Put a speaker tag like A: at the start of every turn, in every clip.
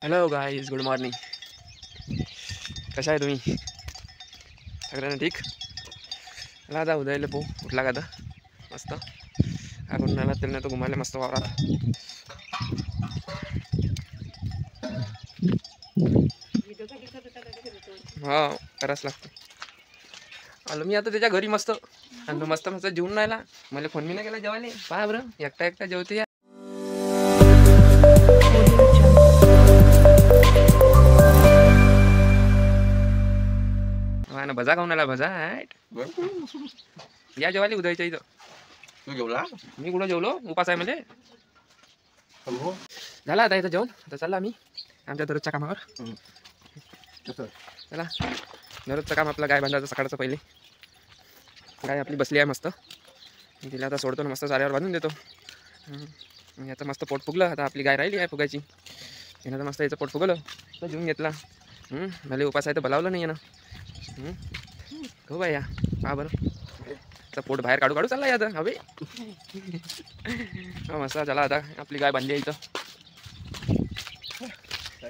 A: Hello guys, good morning. कशा आहे तुम्ही? सगळ्यांना ठीक? मला आता उदयला पोह उठला का आता मस्त काय करून आला त्यांना तो घुमायला मस्त वावरात. हा करावंच लागतं. आलो मी आता त्याच्या घरी मस्त आणि मस्त मस्त जेवून राहिला. मला फोन मी नाही केला जेवायला. पहा बरं एकटा एकटा जेवते. ना भजा खाऊन आला भजा या जेवायला उदयच्या इथं.
B: तू जेवला?
A: मी कुठं जेवलो, उपास आहे म्हणजे. झाला आता इथं जेवण. आता चालला आम्ही आमच्या दररोजच्या कामावर. चला दररोजचं काम आपलं गाय बांधायचं सकाळचं. पहिले गाय आपली बसली आहे मस्त, तिला आता सोडतो ना मस्त चाऱ्यावर बांधून देतो. आता मस्त पोट फुगलं. आता आपली गाय राहिली आहे फुगायची. तिनं तर मस्त याचं पोट फुगलं तर जेवून घेतला. मला उपास आहे तर बोलावलं नाही आहे ना. हो बाई या पहा बरं तर पोट बाहेर काढू काढू चालला आता हवे. मस्त चला आता आपली गाय बांधली आहे इथं.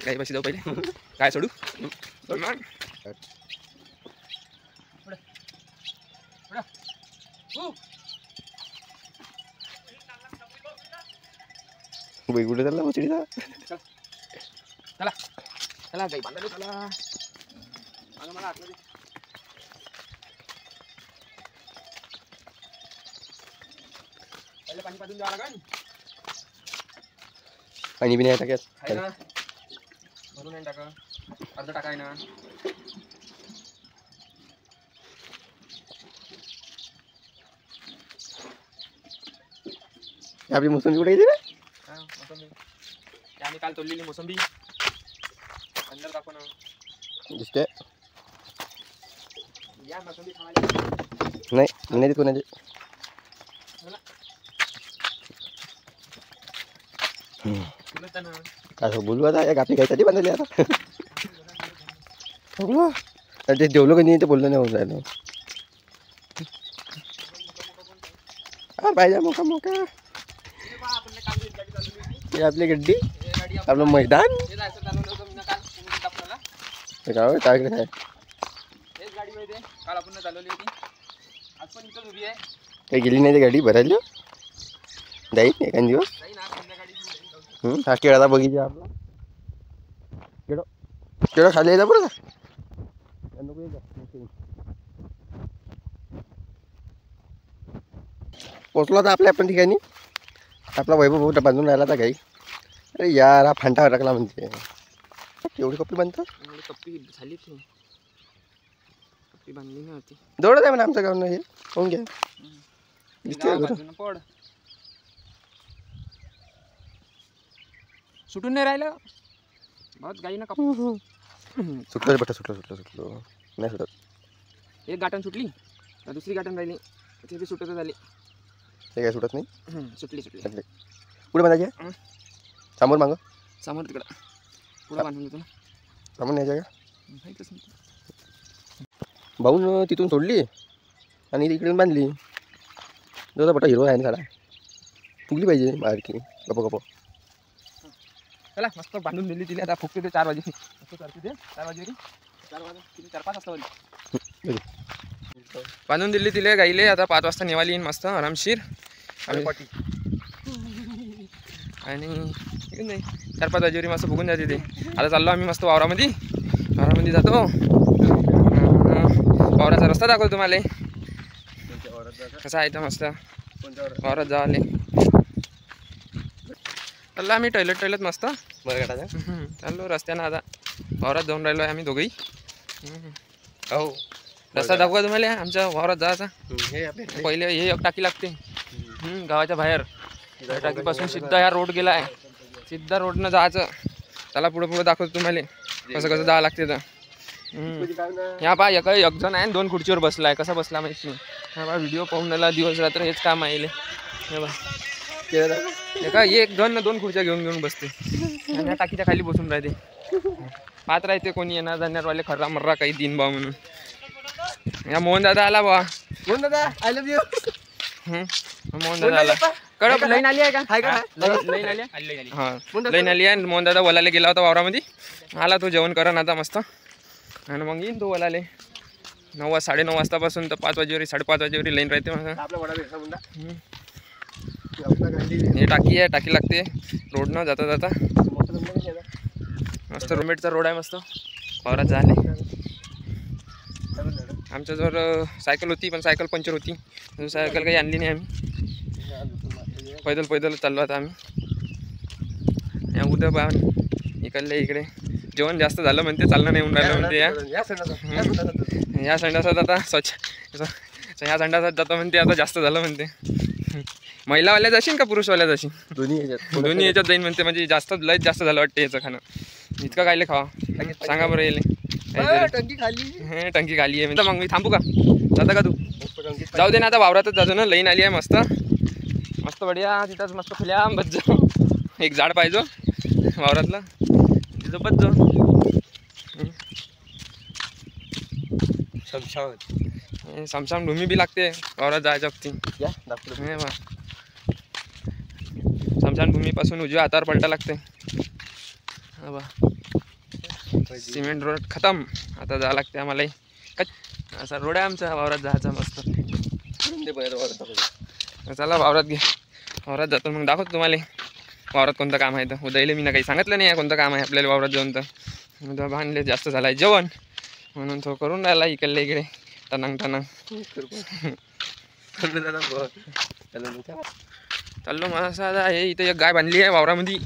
A: गाई बशी जाऊ पहिले. काय सोडू
B: कुठे चालला मचडीचा?
A: चला चला गाई बांधायला चला. मला आतलं दे. पहिले पाणी पाजून द्यावं लागेल.
B: पाणी बी नाही टाकत.
A: आहे ना भरून नाही टाका, अर्ध टाकाय ना.
B: आपली मोसंबी कुठे येते?
A: मोसंबी आम्ही काल तोडलेली मोसंबी अंदर टाकू ना.
B: दिसते
A: या मोसंबी खावायला.
B: नाही नाही कोणाचे. काय बोलू आता या गापी काहीतरी बांधली आता. ते जेवलो का नाही ते बोललं नाही होत राहिलं. पाहिजे मोका मोका. हे आपली गड्डी, आपलं मैदान काय काय काय
A: काल आपण चालवली होती, आज पण इथंच उभी आहे.
B: काही गेली नाही ती गाडी भरायला जाईल एखाद दिवस. हा केळाचा बगीचा आपला. केळं खाली येतं बरं का. पोचलो तर आपल्या आपण ठिकाणी. आपला वैभव भाऊ बांधून राहिला तर गाई. अरे यार हा फांटा अडकला म्हणते. एवढी कपडी बांधतात.
A: कप्पी झाली ती कप्पी बांधली नाही होती.
B: जवळच आहे म्हणा आमचं गाव. हे होऊन घ्या दिसते
A: पड सुटून नाही राहिलं. बहुत गाई ना कप्पू.
B: सुटलं बटा सुटलं नाही सुटत.
A: एक गाठण सुटली तर दुसरी गाठण राहिली. ती बी सुटत झाली.
B: ते काय सुटत नाही.
A: सुटली
B: पुढे बांधायचे समोर मागं
A: समोर तिकडं पुढं बांधून देतो ना.
B: समोर न्यायचं का भाऊन तिथून सोडली आणि इकडून बांधली. जो बटा हिरो आहे ना साडा फुगली पाहिजे बाहेरकी गप गप.
A: चला मस्त बांधून दिली तिला. आता फुगते ते 4 वाजे. मस्त करते ते 4 वाजे 4-5 वाजता बांधून दिली तिला गाईले. आता 5 वाजता नेवाली येईन मस्त आरामशीर. आणि नाही 4-5 वाजेवरी मस्त फुगून जाते ते. आता चाललो आम्ही मस्त वावरामध्ये जातो. वावराचा रस्ता दाखवतो तुम्हाला कसा आहे तर मस्त वावरात जावाले. चाललो आम्ही टॉयलेट मस्त चाललो रस्त्यानं. आता वावरात जाऊन राहिलो आहे आम्ही दोघंही. हो रस्ता दाखवा तुम्हाला आमच्या वावरात जायचा. पहिले हे एक टाकी लागते गावाच्या बाहेर. टाकीपासून सिद्धा ह्या रोड गेला आहे. सिद्धा रोडनं जायचं. त्याला पुढे दाखवतो तुम्हाला कसं जावं लागते. तर ह्या पहा एक जण आहे 2 खुर्चीवर बसला आहे. कसा बसला माहिती नाही. हा बा व्हिडिओ पाहून राहिला दिवस रात्र हेच काम आहे. हे बा का एक जण 2 खुर्च्या घेऊन बसते आणि ह्या टाकीच्या खाली बसून राहते. पाहत राहते कोणी येणार जाणारवाले खर्रा मर्रा काही दिन बा म्हणून. या मोहन दादा आला बा. मोहन दादा आय लव्ह यू. मोहन दादा आला. कडप लाईन आली आहे का?
B: हाय का?
A: लाईन आली आहे? हा लाईन आली आहे. मोहन दादा वलाले गेला होता वावरामध्ये, आला तो जेवण करा आता मस्त, आणि मग येईन तो वलाले 9-9:30 वाजतापासून तर 5 वाजेवरी 5:30 वाजेवरी लाईन राहते मग.
B: आपला वडा भेटला मुंडा.
A: हे टाकी आहे, टाकी लागते रोडनं जाता जाता. मस्त रोमेटचा रोड आहे मस्त वावरात झाले. आमच्याजवळ सायकल होती पण सायकल पंक्चर होती, सायकल काही आणली नाही आम्ही, पैदल चाललो आता आम्ही. उद्या बा इकडले इकडे जेवण जास्त झालं म्हणते, चाललं नाही म्हणून राहिलं म्हणते. या संडासात आता ह्या संडासात जातो म्हणते, आता जास्त झालं म्हणते. महिलावाल्या जाशील का पुरुषवाल्या जाशील? दोन्ही याच्यात जाईन म्हणते, म्हणजे जास्त लयच जास्त झालं वाटते याचं खाणं. इतकं कायले खावा सांगा बरं येईल.
B: टंकी खाली,
A: टंकी खाली आहे. मग मी थांबू का? जाता का तू? जाऊ दे ना, आता वावरातच जातो ना. लाईन आली आहे मस्त मस्त बढिया. तिथंच मस्त खुल्या बस जा, एक झाड पाहिजे वावरातलं, तिथं बस जा. समशान भूमी बी लागते वावरात जायच्या वक्ती. समशान भूमीपासून उजव्या हातावर पलटा लागते. सिमेंट रोड खतम, आता जावं लागते आम्हाला. असा रोड आहे आमचा वावरात जायचा मस्त. चला वावरात घे, वावरात जातो मग दाखवतो तुम्हाला वावरात कोणतं काम आहे. तर उद्याला मी ना काही सांगितलं नाही कोणतं काम आहे आपल्याला वावरात जाऊन. तर उद्या भांडले जास्त झाला आहे जेवण म्हणून तो करून राहिला इकडले इकडे टनांग चाललो मला असं. आता हे इथं एक गाय बांधली आहे वावरामध्ये.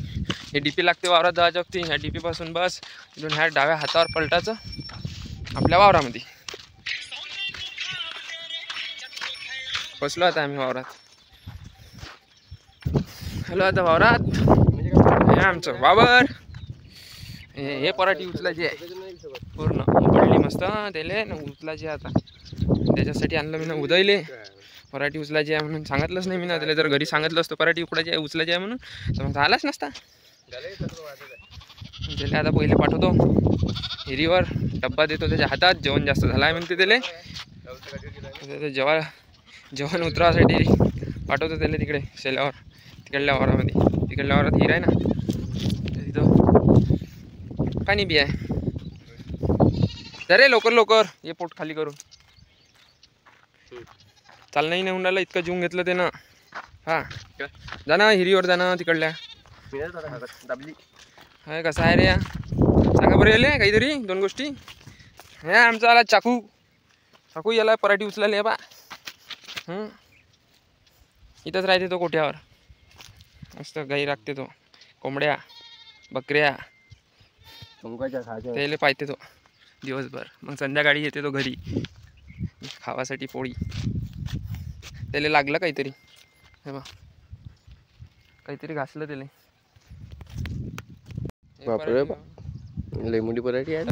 A: हे डीपी लागते वावरात जायच्या वक्ती. ह्या डीपीपासून बस इथून ह्या डाव्या हातावर पलटाचं आपल्या वावरामध्ये. बसलो आता आम्ही वावरात. हॅलो आता वावरात हे आमचं वावर. हे पराठी उचलायची आहे पूर्ण पडली मस्त त्याले ना उचलायची. आता त्याच्यासाठी आणलं मी ना उदयले. पराठी उचलायची आहे म्हणून सांगितलंच नाही मी ना त्याला. जर घरी सांगितलं असतं पराठी उकडायची आहे उचलायची आहे म्हणून तर मग आलाच नसता. त्याला आता पहिले पाठवतो हिरीवर, डब्बा देतो त्याच्या हातात. जेवण जास्त झालं आहे म्हणते त्याला. जेवण उतरावासाठी पाठवतो त्याला तिकडे शेल्यावर, तिकडल्या वावरामध्ये. तिकडल्या वावरात हिर आहे ना, तिथं पाणी बी आहे. अरे लवकर ये पोट खाली करून. चालणंही नाही उंडाला, इतकं जीवन घेतलं ते ना. हा जा ना हिरीवर, जा ना तिकडल्या. हाय कसं आहे रे या सांगा बरं येले काहीतरी 2 गोष्टी. हे आमचा आला चाकू याला पराठी उचलायला आहे बा. इथंच राहते तो कोठ्यावर मस्त. गाई राखते तो, कोंबड्या बकऱ्या त्याला पाहते तो दिवसभर. मग संध्याकाळी येते तो घरी खावासाठी पोळी. त्याला लागलं काहीतरी, हे बा काहीतरी घासलं त्याला.
B: बापरे लय मोठी पराठी आहे.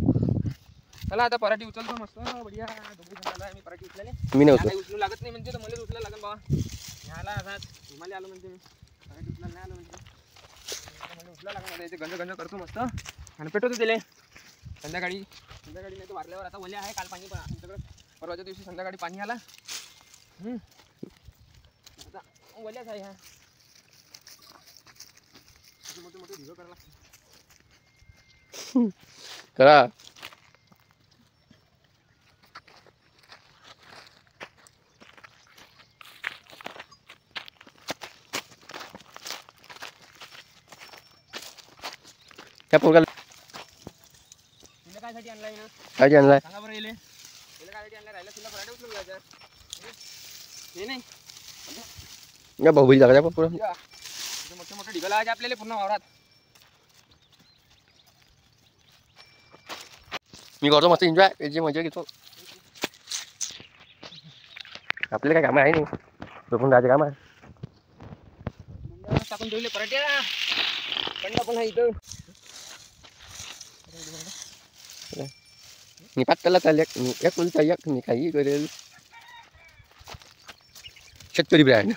A: चला आता पराठी उचलतो मस्त बढिया. मी पराठी उचलले,
B: मी नव्हतो
A: उचलू लागत नाही म्हणजे, तर मला उचलायला लागेल बाबा. आला असाच हिमालय आलो म्हणते मी, पराठी उचलायला नाही आलो म्हणते. मला उचलायला लागणार. इथे गंज करतो मस्त आणि पेटवतो त्याला. संध्याकाळी नाही तर वारल्यावर. आता ओल्या आहे, काल पाणी आमच्याकडे परवाच्या दिवशी संध्याकाळी पाणी आला. आता ओल्याच आहे ह्या. मोठे भिगो करायला लागते
B: करा. क्या पोरगा
A: कायसाठी आणलाय ना?
B: काय आणलाय?
A: सांगा बरं येले कायसाठी आणलाय? राहिला तुला पराठे उचलून जायचं हे नाही
B: या भाऊ जागा पुरा
A: मोठे ढिगला आहे आपल्याला पूर्ण वावरात.
B: मी करतो मस्त एन्जॉय, याची मजा घेतो. आपल्याला काय काम आहे नाही, झोपून राहायचं काम आहे.
A: टाकून ठेवले पराठे पण पण इथं
B: मी पात्याला चालल्या एक उलचा एक मी काही करेल. शेतकरी ब्रँड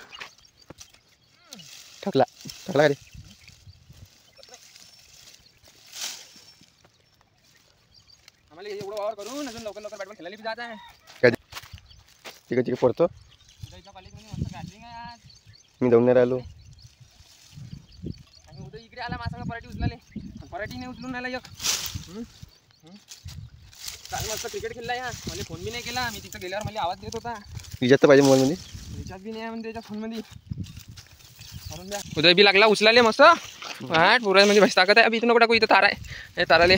B: टाकला का रे?
A: आम्हाला एवढं वावर करून अजून लवकर बॅट बॉल खेळायला बी जात आहे.
B: ठीक आहे पडतो
A: कॉलेजमध्ये मस्त गार्डनिंग आहे आज.
B: मी जाऊन नाही राहिलो.
A: पराठी उचलाले पराठीने उचलून नाही एक काल मस्त क्रिकेट खेळला या मला फोन बी नाही केला मी तिथं गेल्यावर मला आवाज देत होता
B: विचार तर पाहिजे मोबाईलमध्ये
A: रिचार्ज बी नाही म्हणजे त्याच्या फोनमध्ये करून द्या उदय बी लागला उचलाले मस्त हाट पुरा म्हणजे भाई ताकद आहे अभि इथं नको टाकू इथं तार आहे हे ताराले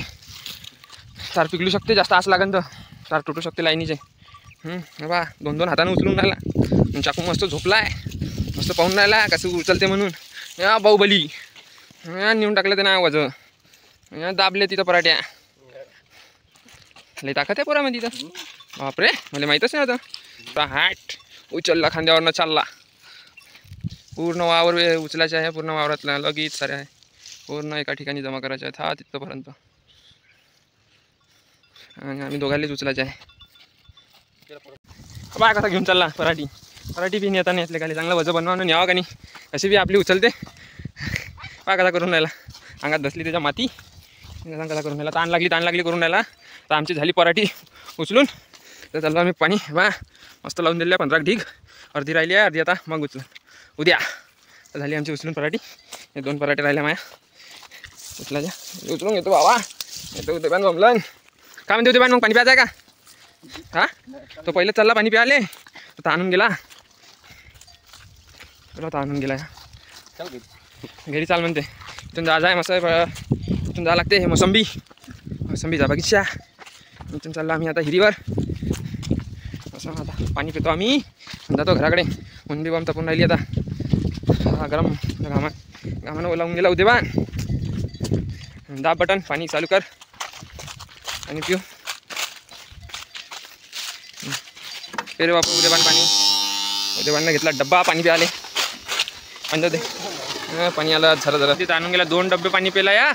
A: तार पिकलू शकते जास्त आस लागन तर तार तुटू शकते लाईनीचे बा 2-2 हाताने उचलून राहिला चाकू मस्त झोपला आहे मस्त पाहून राहिला कसं उचलते म्हणून या बाहुबली नेऊन टाकलं ते ना वजन दाबले तिथं पराठ्या लई ताकद आहे पोरामध्ये तिथं बापरे मला माहीतच नाही होतं हाट उचलला खांद्यावरनं चालला पूर्ण वावर उचलायचे आहे पूर्ण वावरातला लगेच सारे आहे पूर्ण एका ठिकाणी जमा करायचे आहेत हा तिथपर्यंत आणि आम्ही दोघांनीच उचलायचे आहे बा कसा घेऊन चालला पराठी बी नेता नेतले खाली चांगलं वजन बनवानं न्यावं का नाही कशी बी आपली उचलते बा कसा करून राहिला अंगात धसली त्याच्या माती कसा करून राहिला ताण लागली करून राहिला तर आमची झाली पराठी उचलून तर चाललो आम्ही पाणी बा मस्त लावून दिले 15 ढीग अर्धी राहिली आहे अर्धी आता मग उचलून उद्या तर झाली आमची उचलून पराठी हे 2 पराठे राहिल्या माया उचलायच्या उचलून घेतो बाबा येतो उद्या जमलं काय म्हणते उद्या मग पाणी प्यायचं आहे का हा तो पहिले चालला पाणी प्यायले तो आणून गेला तुला आणून गेला घरी चाल म्हणते इथून जा आहे मस्त इथून जा लागते हे मोसंबी जा बगीचा इथून चालला आम्ही आता हिरीवर असं आता पाणी पितो आम्ही जातो घराकडे ऊन बी बम तपून राहिली आता हा गरम घामानं ओलावून गेला उद्याबान दाब बटन पाणी चालू कर आणि पिऊ पेरे बापू उद्याबान पाणी उद्याबानला घेतला डब्बा पाणी प्याले पाणी दे पाणी आलं जरा तिथं आणून गेला 2 डब्बे पाणी पिला या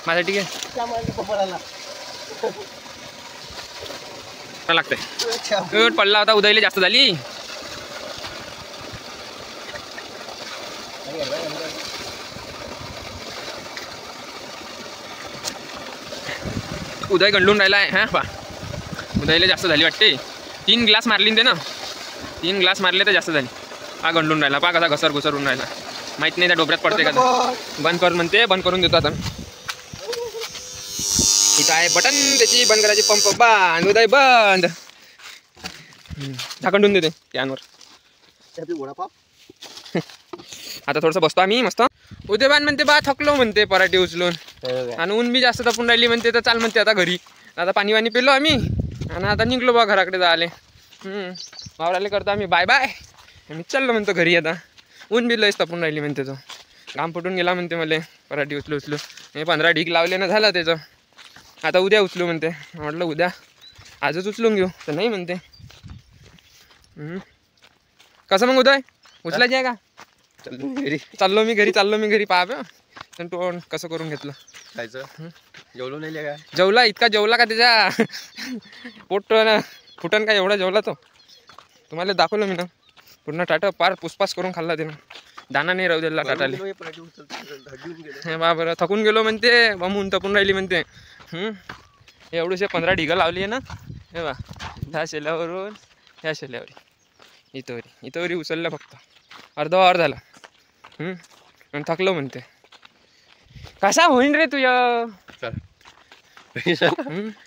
A: माझ्यासाठी लागतंय पडला होता उदयला जास्त झाली उदय गंडून राहिलाय हा पा उदयला जास्त झाली वाटते 3 ग्लास मारली ते ना 3 ग्लास मारले तर जास्त झाली हा गंडून राहिला पा कसा घसरून राहिला माहित नाही त्या डोबऱ्यात पडते का बंद कर म्हणते बंद करून देतो आता इथं आहे बटन त्याची बंद करायची पंप बंद उदय बंद झाकण ठेवून देते कॅनवर आता थोडंसं बसतो आम्ही मस्त उद्याबान म्हणते बा थकलो म्हणते पराठी उचलून आणि ऊन बी जास्त तपून राहिली म्हणते तर चाल म्हणते आता घरी आता पाणी पिलो आम्ही आणि आता निघलो बा घराकडे जायले वावराले करतो आम्ही बाय बाय मी चाललो म्हणतो घरी आता ऊन बी लयच तपून राहिली म्हणते तो घाम फुटून गेला म्हणते मला पराठी उचलू मी 15 ढीग लावले ना झालं त्याचं आता उद्या उचलू म्हणते म्हटलं उद्या आजच उचलून घेऊ तर नाही म्हणते कसं मग उदय उचलायची आहे का चाललो मी घरी पाहा पण तो कसं करून घेतलं
B: खायचं जेवलो नाही का
A: जेवला इतका जेवला का त्याच्या पोट फुटन का एवढा जेवला तो तुम्हाला दाखवलं मी ना पूर्ण टाटा पार पुसपास करून खाल्ला त्यानं दाना नाही राहू दिला टाटाले हे बा बरं थकून गेलो म्हणते बमून तपून राहिली म्हणते एवढीशे 15 ढिगं लावली आहे ना हे बा ह्या शेल्यावरून ह्या शेल्यावरी इथंवरी उचललं फक्त अर्धा झाला आणि थकलो म्हणते कसा होईन रे तुझ्या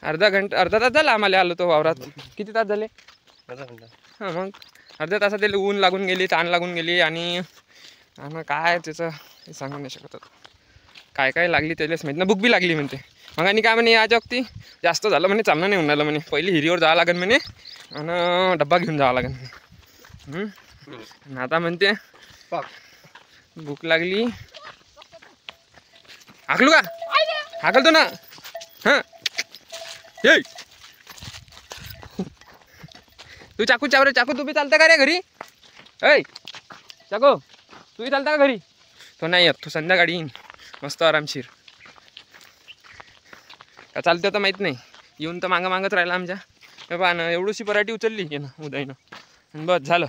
A: अर्धा तास झाला आम्हाला आलो तो वावरात किती तास झाले हां मग अर्ध्या तासात त्याला ऊन लागून गेली ताण लागून गेली आणि काय त्याचं सांगू नाही शकत काय काय लागली त्यालाच माहीत ना भूक बी लागली म्हणते मग आणि काय म्हणे या जगती जास्त झालं म्हणे चालणं नाही होणार म्हणे पहिली हिरीवर जावं लागेल म्हणे आणि डब्बा घेऊन जावं लागेल म्हणे आता म्हणते भूक लागली हाकलू का हाकलतो ना हां ये तू चाकू चावरे चाकू तू बी चालता का रे घरी ऐ चाकू तूही चालता का घरी तो नाही येत तो संध्याकाळी येईन मस्त आरामशीर का चालतं तर माहीत नाही येऊन तर मागत राहिला आमच्या हे पहा ना एवढीशी पराठी उचलली आहे ना उदयनं बस झालं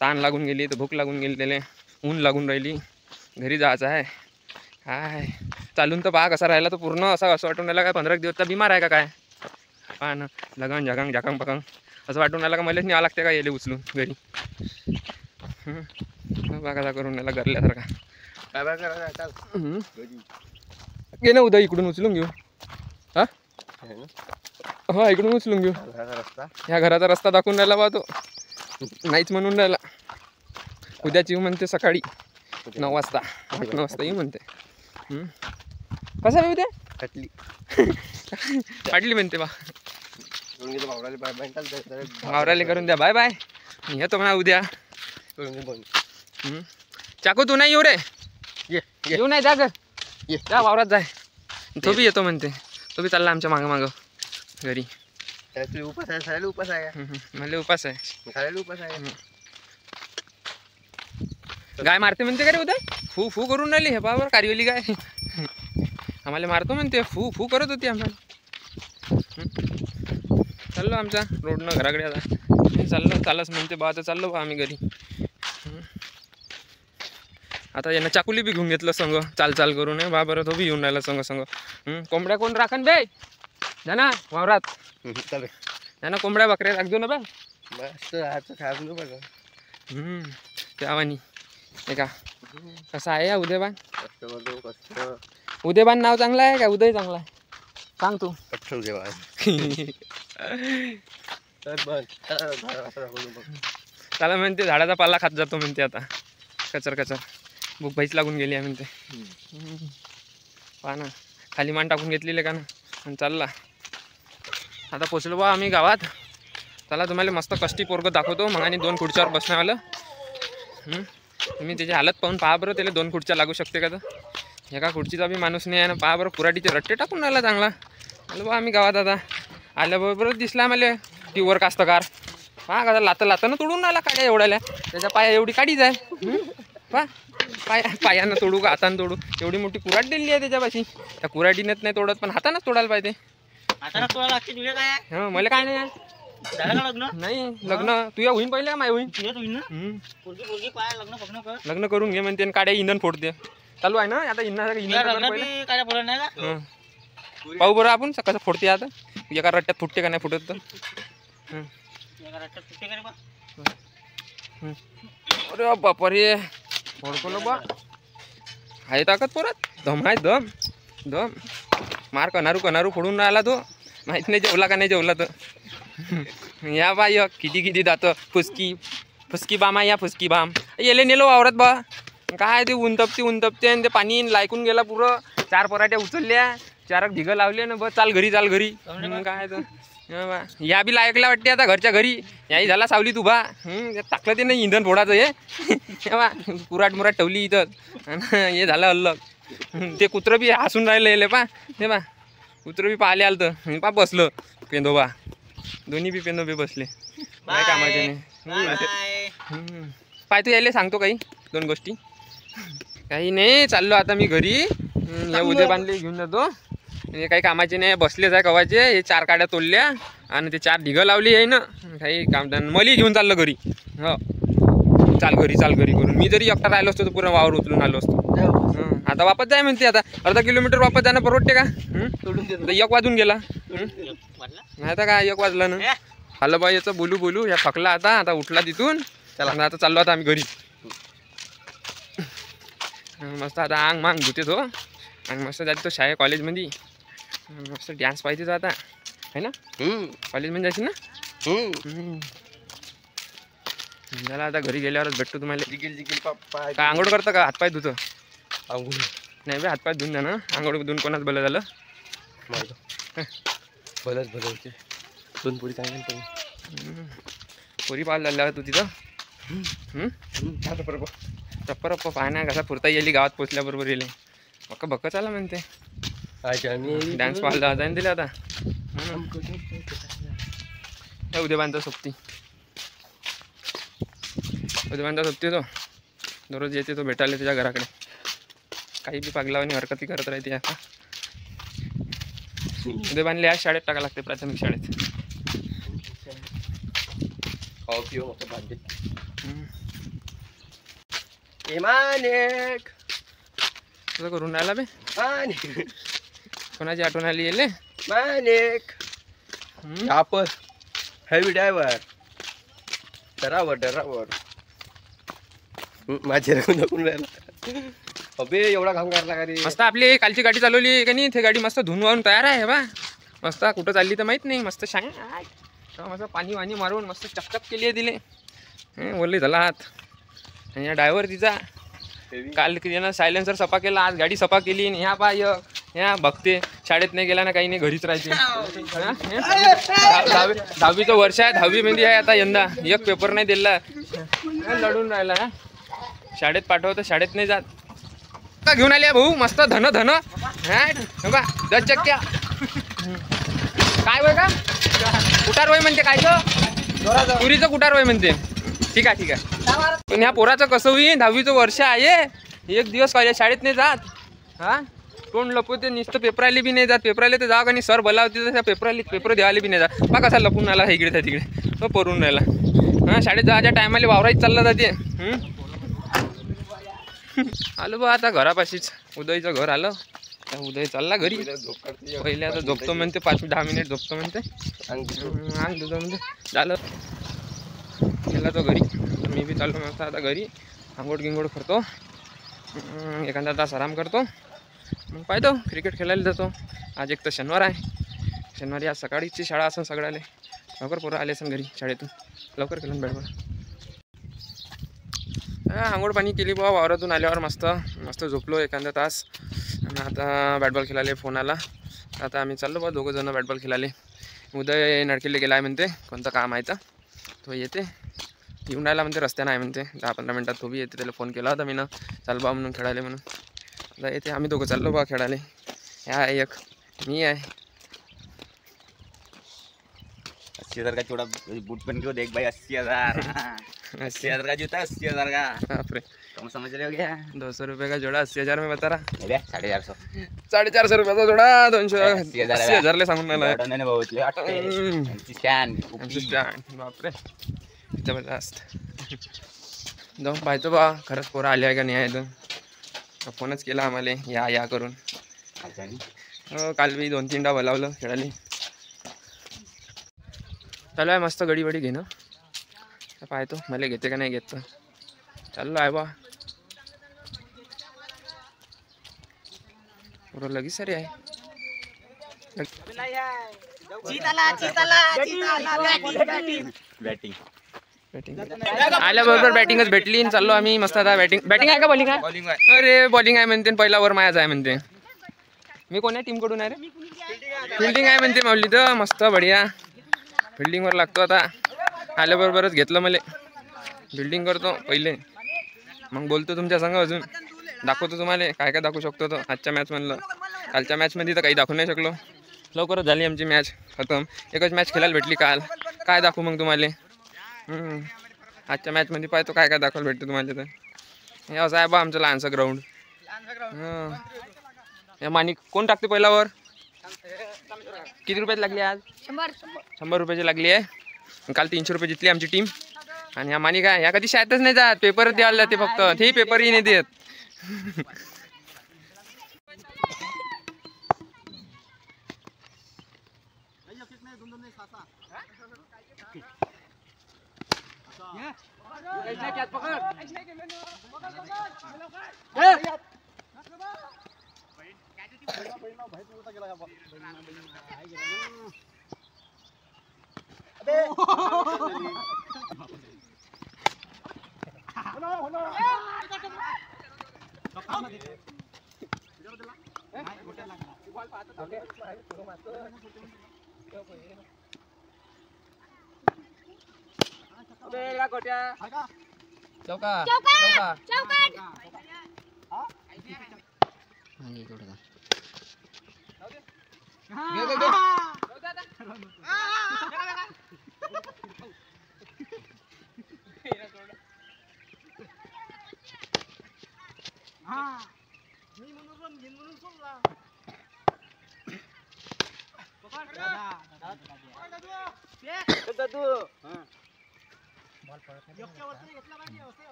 A: ताण लागून गेली तर भूक लागून गेली त्याला ऊन लागून राहिली घरी जायचं आहे काय चालून तर पहा कसा राहिला तो पूर्ण असं वाटून राहिला काय 15 दिवसचा बिमार आहे का काय पहा ना लगन झगंग झाकंग पकंग असं वाटून राहिला का मलाच न्यावं लागते का येले उचलून घरी बघा कसा करून राहिला गरल्यासारखा
B: काय बाय करा चाल
A: हम्म. घे ना उद्या इकडून उचलून घेऊ. हा हा इकडून उचलून घेऊ.
B: रस्ता
A: ह्या घराचा रस्ता दाखवून राहिला बा तो. नाहीच म्हणून राहिला. उद्याच येऊ म्हणते सकाळी 9 वाजता 8-9 वाजता येऊ म्हणते. कसं रे उद्या
B: कटली
A: काढली म्हणते बा.
B: वावराले बाय बाय चाल
A: वावराले करून द्या बाय बाय. येतो म्हणा उद्या. चाकू तू नाही येऊ रे. येऊ नाही जा ग. जा वावरात जाय. तो बी येतो म्हणते. तो बी चालला आमच्या मागं मागं घरी.
B: उपास आहे खायला उपास आहे.
A: मला उपास आहे
B: खायला उपास आहे.
A: गाय मारते म्हणते का रे उद्या. फू फू करून राहिली हे बाबर कारिवली गाय. आम्हाला मारतो म्हणते. फू फू करत होती आम्हाला. चाललो आमच्या रोडनं घराकडे आता. चाललो चालच म्हणते बा. आता चाललो बा आम्ही घरी. आता यांना चाकुली बी घेऊन घेतलं संग चाल चाल करून. बा बरं तो बी येऊन राहिला संग संग. कोंबड्या कोण राखन बे. जा ना वावरात. त्यांना कोंबड्या बकऱ्या राखजो ना बा.
B: मस्त खायचं बघा.
A: त्यावानी हे का कसं आहे या उदयबान. उदयबान नाव चांगलं आहे का उदय चांगला आहे सांग तू. त्याला म्हणते झाडाचा पाला खात जातो म्हणते. आता कचर कचर भूक भाईच लागून गेली आहे म्हणते. पहा ना खाली मान टाकून घेतलेले का ना. आणि चालला आता पोचलो बा आम्ही गावात. चला तुम्हाला मस्त कष्टी पोरगं दाखवतो. मग आणि 2 खुर्च्यावर बसणं आलं. तुम्ही त्याची हालत पाहून पहा बरं. त्याला 2 खुर्च्या लागू शकते का. तर एका खुर्चीचा बी माणूस नाही आहे ना. पहा बरं कुराटीचे रट्टे टाकून राहिला चांगला. आलो बा आम्ही गावात. आता आल्याबरोबरच दिसला आम्हाला टीवर कास्तकार. पहा का लातं तोडून राहिला काड्या एवढ्याला. त्याच्या पाया एवढी काडीच आहे. पहा पायानं तोडू का हातानं तोडू. एवढी मोठी कुराट दिली आहे त्याच्यापाशी. त्या कुराटीनेच नाही तोडत पण हातानंच तोडायला पाहिजे. हां मला काय नाही नाही लग्न तुझ्या होईन पहिले माय होईन. लग्न करून घे म्हणते. काड्या इंधन फोडते. चालू आहे ना आता पाहू बरं आपण कसं फोडते. आता एका रट्ट्यात फुटते का नाही फुटत तर. अरे बापा रे फोडको बा. आहे ताकद परत. दम आहे दम दम. मार कनारू फोडून राहिला तो. माहीत नाही जेवला का नाही जेवला तर. या बा य किती दातं फुसकी बाम आहे. या फुसकी बाम येले नेलो वावरात बा. काय ते उंतपते आणि ते पाणी लायकून गेला पुरं. 4 पराठ्या उचलल्या. 4 ढिगं लावले ना बस. चाल घरी काय तर या बी लायकला वाटते आता घरच्या घरी. याही झाला सावली तू बा. टाकलं ते नाही इंधन फोडायचं हे बा. कुराट मुराट ठेवली इथं. हे झालं अल्लग. ते कुत्रं बी हसून राहिलं येले पा. हे बा कुत्रं बी पाहिले आलं तर पा बसलं पेंदोबा. दोन्ही बी पेंदो बी बसले. काय कामाचे नाही. पाय तू यायला सांगतो काही 2 गोष्टी. काही नाही चाललो आता मी घरी. या उद्या बांधले घेऊन जातो. हे काही कामाचे नाही बसलेच आहे कवाचे. हे 4 काड्या तोडल्या आणि ते 4 ढिगं लावली आहे ना. काही काम मली घेऊन चाललं घरी. हो चाल घरी करून. मी जरी एकटा राहिलो असतो तर पुरा वावर उचलून आलो असतो. आता वापस जाय म्हणते. आता अर्धा किलोमीटर वापस जाणं परवडते का. 1 वाजून गेला. नाही तर काय 1 वाजला ना. आलं बाई याचं बोलू या थकला आता उठला तिथून. चला आता चाललो आता आम्ही घरी. मस्त आता आंग मांग धुते तो. आणि मस्त जाते तो शाळे कॉलेजमध्ये. मस्त डान्स पाहिजे तो आता है ना. कॉलेजमध्ये जायची ना. झाला आता घरी गेल्यावरच भेटतो तुम्हाला. काय आंघोळ करतं का हातपाय धुतं.
B: आंघोळ
A: नाही बे हातपाय धुवून द्या ना. आंघोळ धुवून कोणाच बलं झालं.
B: भलंच होते. 2 पोरी चांगली
A: पोरी पाहायला झाल्या तू तिथं. टप्पर पाय नाही कसा फुरता येईल. गावात पोचल्याबरोबर येईल भक्क चाला म्हणते. डान्स पाहायला जाईन दिले आता. उद्या बांधता सोबती. तो दररोज येते तो भेटायला त्याच्या घराकडे. काही बी पागलावानी हरकती करत राहते. आता उद्या बांधले आज शाळेत टाका लागते. प्राथमिक शाळेत. कसं करून राहिला बे. कोणाची आठवण आली येले.
B: मानिक हेवी ड्रायव्हर डरावर माझे राहून राहिला. अबे एवढा घाम काढला का रे.
A: मस्त आपली कालची गाडी चालवली का नाही, ती गाडी मस्त धुवून वाहून तयार आहे बा. मस्त कुठं चालली तर माहित नाही. मस्त सांग मस्त पाणी वाणी मारून मस्त चकचक केली आहे तिले. ओरली झाला हात. आणि या ड्रायव्हर तिचा काल तिनं सायलेन्सर सफा केला, आज गाडी सफा केली. ह्या पाय ह्या बघते शाळेत नाही गेला ना काही नाही, घरीच राहते. 10वीचं वर्ष आहे, 10वी आहे आता यंदा. एक पेपर नाही दिला, लढून राहिला. शाळेत पाठवतं, शाळेत नाही जात. घेऊन आले भाऊ मस्त धन धन बा 10 चक्क्या. काय वय का कुटार वय म्हणते, काय पुरीचं कुटार वय म्हणते. ठीक आहे ठीक आहे. पण ह्या पोराचं कसं होईल, 10वीचं वर्ष आहे, एक दिवस शाळेत नाही जात. हा तोंड लपवते नुसतं, पेपराली बी नाही जात. पेपराले तर जावं का नाही, सर बोलावते तसं पेपराली पेपर द्यायला बी नाही जात. बा कसा लपून आला इकडे त्या तिकडे, तो परून राहिला. हां शाळेत जायच्या टायमाला वावरात चालला जाते. आलो बा आता घरापाशीच, उदयचं घर आलं. उदय चालला घरी. पहिले आता झोपतो म्हणते, 5-10 मिनिट झोपतो म्हणते. अंग दुधं म्हणजे झालं गेला तो घरी. मी बी चाललो मस्त आता घरी. आंघोळ गिंगोळ करतो, एखादा तास आराम करतो, मग पाहतो क्रिकेट खेळायला जातो. आज एक तर शनिवार आहे. शनिवारी आज सकाळीची शाळा असं सगळ्याले लवकर पोरं आले असं घरी शाळेतून, लवकर खेळून बॅट बॉल. आंघोळ पाणी केली बुवा. वावरातून आल्यावर मस्त मस्त झोपलो एखादा तास. आणि आता बॅट बॉल खेळायला फोन आला. आता आम्ही चाललो बा दोघंजणं बॅट बॉल खेळायला. उदय नडकिल्ले गेला आहे म्हणते, कोणतं काम आहे तर तो येते. येऊन राहिला म्हणते, रस्त्यानं आहे म्हणते, 10-15 मिनटात तो बी येते. त्याला फोन केला होता मी ना, चाल बा म्हणून खेळायला म्हणून. आता येते, आम्ही दोघं चाललो बा खेळायला. ह्या एक मी आहे.
C: 80,000 का छोटा बूट पहन के देख भाई, 80,000 80,000 का जूता, 80,000 का.
A: बापरे,
C: कम समझ रहे हो क्या?
A: 200 रुपये का जोड़ा, 80,000 में बता रहा.
C: 450.
A: 450 रुपयाचा जोडा, 80,000 सांगून राहिला. बापरे जबरदस्त. जाऊन पाहतो बा खरंच पोरं आले आहे का नाही आहे तर. फोनच केला आम्हाला या करून. हो काल मी 2-3दा बोलावलं खेळायला. चालू आहे मस्त गडी बडी घेणं. पाहतो मला घेते का नाही घेत तर. चाललो आहे बा पोरं लगेच सारे आहे.
C: बॅटिंग
A: आल्याबरोबर बॅटिंगच भेटली. चाललो आम्ही मस्त आता. बॅटिंग आहे का बॉलिंग आहे? बॉलिंग आहे. अरे बॉलिंग आहे म्हणते, पहिला वर मायाच आहे म्हणते. मी कोण्या टीम कडून आहे रे? फिल्डिंग आहे म्हणते माऊली तर मस्त बढिया. फिल्डिंगवर लागतो आता. आल्याबरोबरच घेतलं मला. फिल्डिंग करतो पहिले, मग बोलतो तुमच्या संग. अजून दाखवतो तुम्हाला काय काय दाखवू शकतो तो आजच्या मॅच म्हणलं. कालच्या मॅचमध्ये तर काही दाखवू नाही शकलो. लवकरच झाली आमची मॅच खतम. एकच मॅच खेळायला भेटली काल. काय दाखवू मग तुम्हाला. आजच्या मॅचमध्ये पाहतो काय काय दाखवायला भेटतं तुम्हाला. तर हे असं आहे बा आमचं लहानसं ग्राउंड. हे माणिक कोण टाकते पहिल्यावर? किती रुपयात लागली आज? 100 रुपयाची लागली आहे. काल 300 रुपये जितली आमची टीम. आणि ह्या माणिक आहे ह्या कधी शाळेतच नाही जात, पेपर द्यायला जाते फक्त. ते पेपरही नाही देत.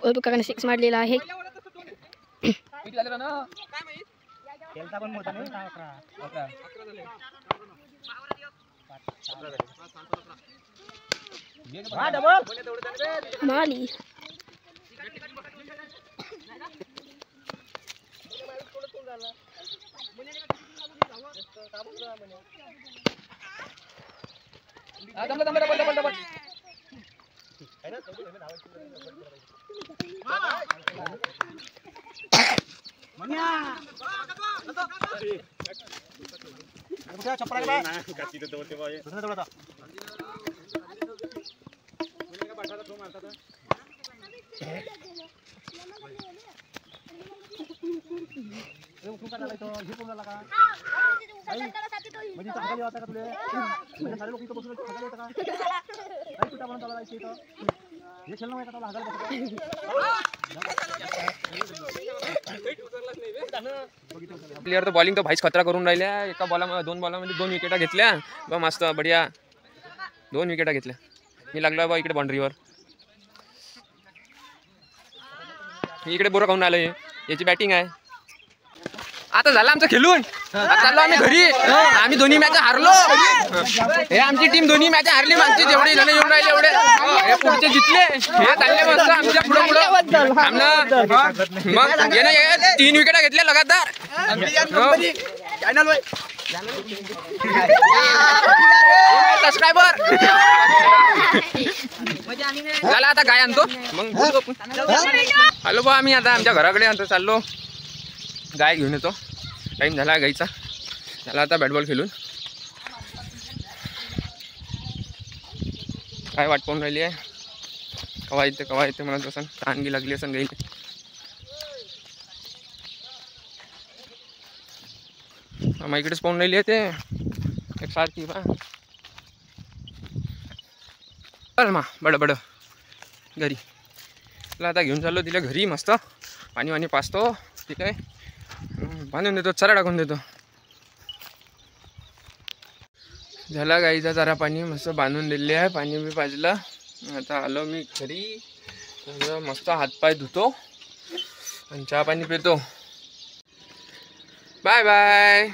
D: वैभव काकाने 6 मारलेला आहे. माली
A: प्लेयर तर बॉलिंग तर भाईच खतरा करून राहिल्या. एका बॉलामध्ये 2 बॉलामध्ये 2 विकेटा घेतल्या बा. मस्त बढिया 2 विकेटा घेतल्या. मी लागलो बा इकडे बाउंड्रीवर. मी इकडे बोरं खाऊन आलोय. याची बॅटिंग आहे. आता झालं आमचं खेळून. आता चाललो आम्ही घरी. आम्ही दोन्ही मॅच हारलो. हे आमची टीम दोन्ही मॅच हारली. मागची जेवढे जण येऊन राहिले एवढे हे पुढचे जिंकले. हे चालले मस्त आमच्या पुढे मग ये 3 विकेटा घेतल्या लगातार. सबस्क्रायबर झाला. आता गाय आणतो मग. हॅलो बा आम्ही आता आमच्या घराकडे आता चाललो. गाय घेऊन येतो. टाईम झाला गाईचा. झाला आता बॅटबॉल खेळून. काय वाट पाहून राहिली आहे. कवा येते म्हणत असं. तहानगी लागली असं गाईला. मग इकडेच पाहून राहिली आहे ते एक सारखी बा. चल मा बड घरी. तिला आता घेऊन चाललो तिला घरी. मस्त पाणी पाचतो. ठीक आहे. बांधून देतो. चरा टाकून देतो. झाला गाईचा चारा पाणी मस्त बांधून दिले आहे. पाणी बी पाजलं. आता आलो मी घरी. मस्त हातपाय धुतो आणि चहा पाणी पितो. Bye bye.